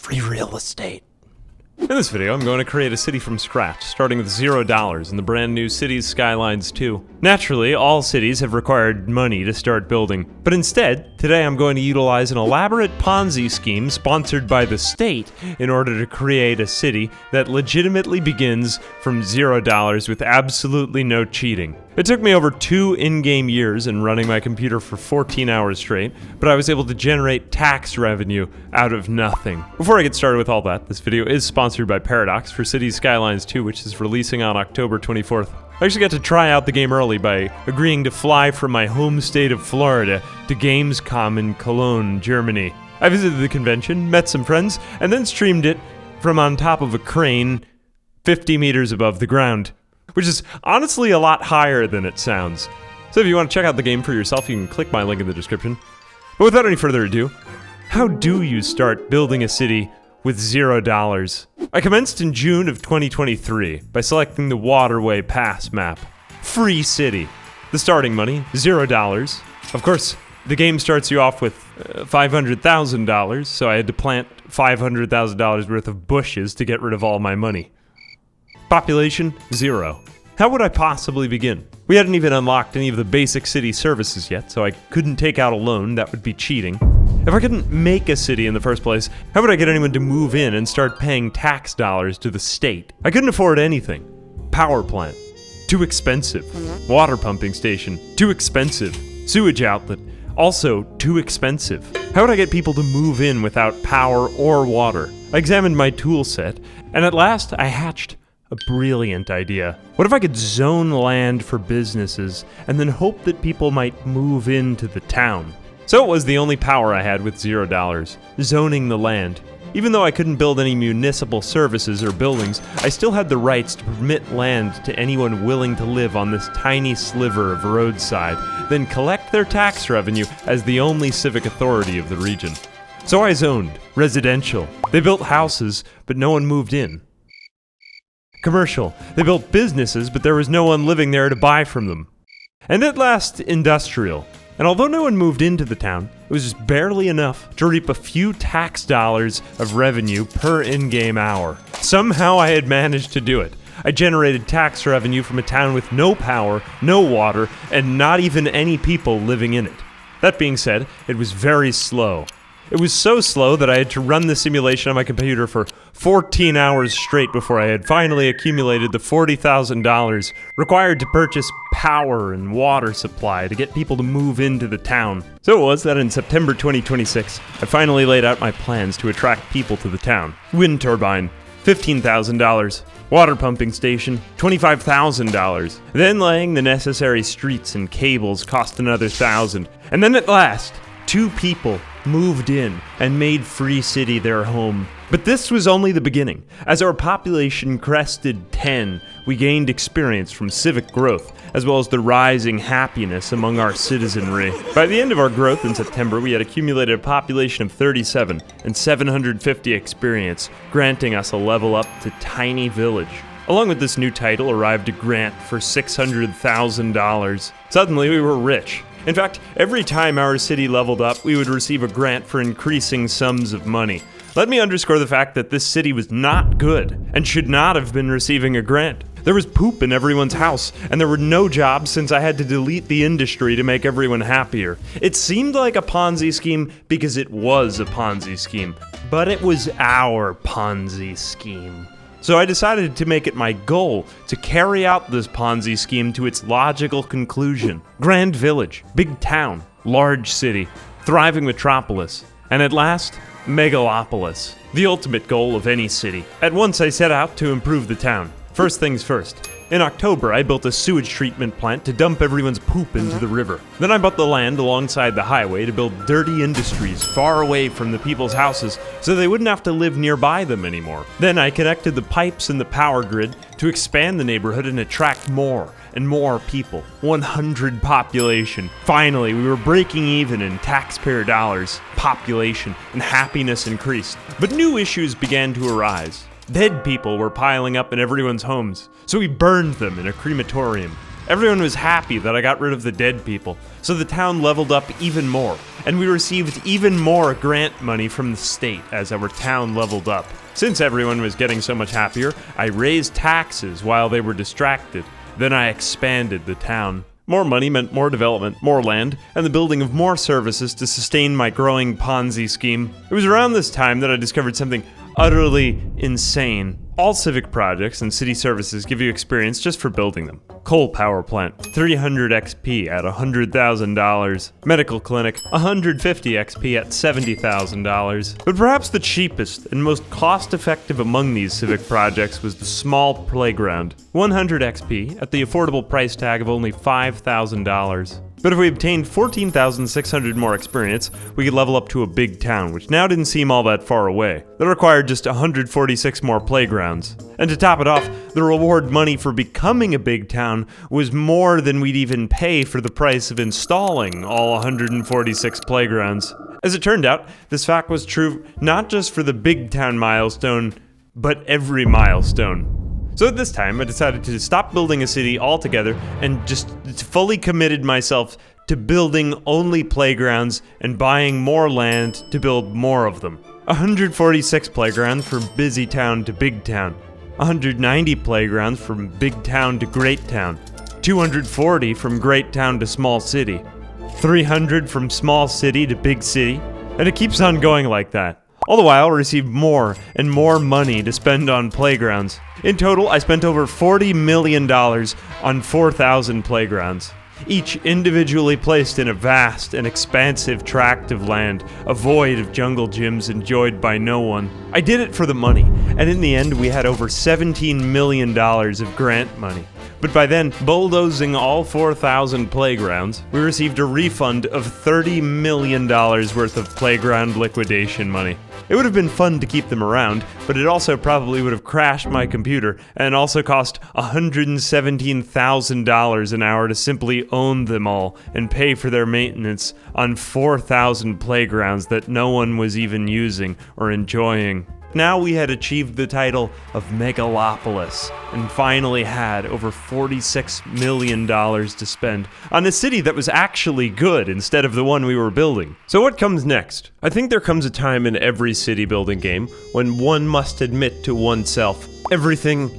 free real estate. In this video, I'm going to create a city from scratch, starting with $0 in the brand new Cities Skylines II. Naturally, all cities have required money to start building, but instead, today I'm going to utilize an elaborate Ponzi scheme sponsored by the state in order to create a city that legitimately begins from $0 with absolutely no cheating. It took me over 2 in-game years and running my computer for 14 hours straight, but I was able to generate tax revenue out of nothing. Before I get started with all that, this video is sponsored by Paradox for Cities Skylines II, which is releasing on October 24th. I actually got to try out the game early by agreeing to fly from my home state of Florida to Gamescom in Cologne, Germany. I visited the convention, met some friends, and then streamed it from on top of a crane 50 meters above the ground, which is honestly a lot higher than it sounds. So if you want to check out the game for yourself, you can click my link in the description. But without any further ado, how do you start building a city with $0? I commenced in June of 2023 by selecting the Waterway Pass map. Free city. The starting money, $0. Of course, the game starts you off with $500,000, so I had to plant $500,000 worth of bushes to get rid of all my money. Population, 0. How would I possibly begin? We hadn't even unlocked any of the basic city services yet, so I couldn't take out a loan. That would be cheating. If I couldn't make a city in the first place, how would I get anyone to move in and start paying tax dollars to the state? I couldn't afford anything. Power plant, too expensive. Water pumping station, too expensive. Sewage outlet, also too expensive. How would I get people to move in without power or water? I examined my tool set, and at last I hatched a brilliant idea. What if I could zone land for businesses and then hope that people might move into the town? So it was the only power I had with $0, zoning the land. Even though I couldn't build any municipal services or buildings, I still had the rights to permit land to anyone willing to live on this tiny sliver of roadside, then collect their tax revenue as the only civic authority of the region. So I zoned residential. They built houses, but no one moved in. Commercial. They built businesses, but there was no one living there to buy from them. And at last, industrial. And although no one moved into the town, it was just barely enough to reap a few tax dollars of revenue per in-game hour. Somehow I had managed to do it. I generated tax revenue from a town with no power, no water, and not even any people living in it. That being said, it was very slow. It was so slow that I had to run the simulation on my computer for 14 hours straight before I had finally accumulated the $40,000 required to purchase power and water supply to get people to move into the town. So it was that in September 2026, I finally laid out my plans to attract people to the town. Wind turbine, $15,000. Water pumping station, $25,000. Then laying the necessary streets and cables cost another $1,000. And then at last, 2 people moved in and made Free City their home. But this was only the beginning. As our population crested 10, we gained experience from civic growth, as well as the rising happiness among our citizenry. By the end of our growth in September, we had accumulated a population of 37 and 750 experience, granting us a level up to Tiny Village. Along with this new title arrived a grant for $600,000. Suddenly, we were rich. In fact, every time our city leveled up, we would receive a grant for increasing sums of money. Let me underscore the fact that this city was not good and should not have been receiving a grant. There was poop in everyone's house, and there were no jobs since I had to delete the industry to make everyone happier. It seemed like a Ponzi scheme because it was a Ponzi scheme, but it was our Ponzi scheme. So I decided to make it my goal to carry out this Ponzi scheme to its logical conclusion. Grand village, big town, large city, thriving metropolis, and at last, Megalopolis, the ultimate goal of any city. At once I set out to improve the town. First things first. In October, I built a sewage treatment plant to dump everyone's poop into the river. Then I bought the land alongside the highway to build dirty industries far away from the people's houses so they wouldn't have to live nearby them anymore. Then I connected the pipes and the power grid to expand the neighborhood and attract more and more people. 100 population. Finally, we were breaking even in taxpayer dollars. Population and happiness increased. But new issues began to arise. Dead people were piling up in everyone's homes, so we burned them in a crematorium. Everyone was happy that I got rid of the dead people, so the town leveled up even more, and we received even more grant money from the state as our town leveled up. Since everyone was getting so much happier, I raised taxes while they were distracted. Then I expanded the town. More money meant more development, more land, and the building of more services to sustain my growing Ponzi scheme. It was around this time that I discovered something utterly insane. All civic projects and city services give you experience just for building them. Coal power plant, 300 XP at $100,000. Medical clinic, 150 XP at $70,000. But perhaps the cheapest and most cost-effective among these civic projects was the small playground, 100 XP at the affordable price tag of only $5,000. But if we obtained 14,600 more experience, we could level up to a big town, which now didn't seem all that far away. That required just 146 more playgrounds. And to top it off, the reward money for becoming a big town was more than we'd even pay for the price of installing all 146 playgrounds. As it turned out, this fact was true not just for the big town milestone, but every milestone. So at this time, I decided to stop building a city altogether and just fully committed myself to building only playgrounds and buying more land to build more of them. 146 playgrounds from busy town to big town. 190 playgrounds from big town to great town. 240 from great town to small city. 300 from small city to big city. And it keeps on going like that. All the while, I received more and more money to spend on playgrounds. In total, I spent over $40 million on 4,000 playgrounds, each individually placed in a vast and expansive tract of land, a void of jungle gyms enjoyed by no one. I did it for the money, and in the end, we had over $17 million of grant money. But by then, bulldozing all 4,000 playgrounds, we received a refund of $30 million worth of playground liquidation money. It would have been fun to keep them around, but it also probably would have crashed my computer and also cost $117,000 an hour to simply own them all and pay for their maintenance on 4,000 playgrounds that no one was even using or enjoying. Now we had achieved the title of Megalopolis and finally had over $46 million to spend on a city that was actually good instead of the one we were building. So what comes next? I think there comes a time in every city building game when one must admit to oneself, everything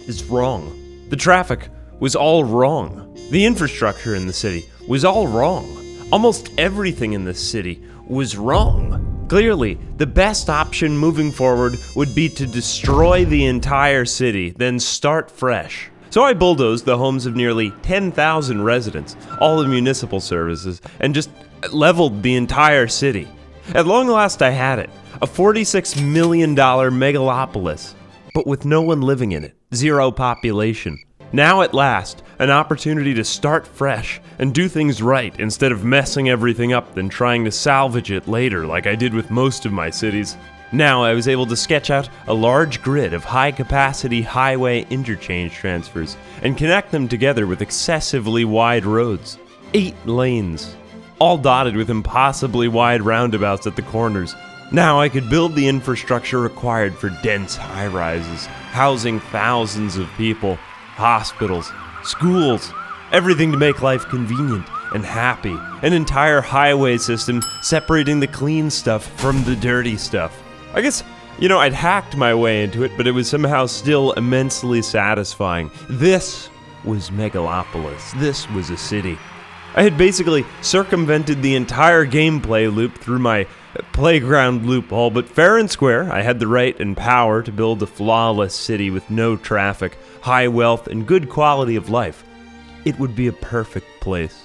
is wrong. The traffic was all wrong. The infrastructure in the city was all wrong. Almost everything in the city was wrong. Clearly, the best option moving forward would be to destroy the entire city, then start fresh. So I bulldozed the homes of nearly 10,000 residents, all the municipal services, and just leveled the entire city. At long last I had it, a $46 million megalopolis, but with no one living in it, zero population. Now at last, an opportunity to start fresh and do things right instead of messing everything up then trying to salvage it later like I did with most of my cities. Now I was able to sketch out a large grid of high-capacity highway interchange transfers and connect them together with excessively wide roads. 8 lanes, all dotted with impossibly wide roundabouts at the corners. Now I could build the infrastructure required for dense high-rises, housing thousands of people. Hospitals, schools, everything to make life convenient and happy. An entire highway system separating the clean stuff from the dirty stuff. I guess, I'd hacked my way into it, but it was somehow still immensely satisfying. This was Megalopolis. This was a city. I had basically circumvented the entire gameplay loop through my playground loophole, but fair and square, I had the right and power to build a flawless city with no traffic, high wealth, and good quality of life. It would be a perfect place.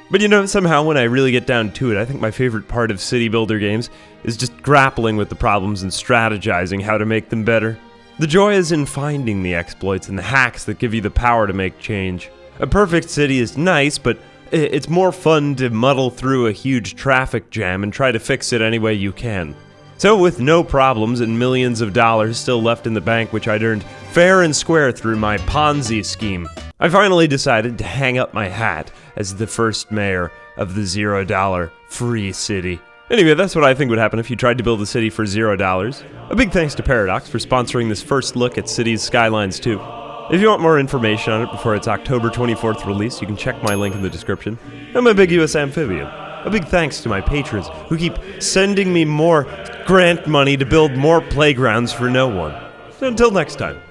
But somehow when I really get down to it, I think my favorite part of city builder games is just grappling with the problems and strategizing how to make them better. The joy is in finding the exploits and the hacks that give you the power to make change. A perfect city is nice, but it's more fun to muddle through a huge traffic jam and try to fix it any way you can. So with no problems and millions of dollars still left in the bank which I'd earned fair and square through my Ponzi scheme, I finally decided to hang up my hat as the first mayor of the $0 free city. Anyway, that's what I think would happen if you tried to build a city for $0. A big thanks to Paradox for sponsoring this first look at Cities Skylines II. If you want more information on it before its October 24th release, you can check my link in the description. I'm Ambiguous Amphibian. A big thanks to my patrons who keep sending me more grant money to build more playgrounds for no one. Until next time.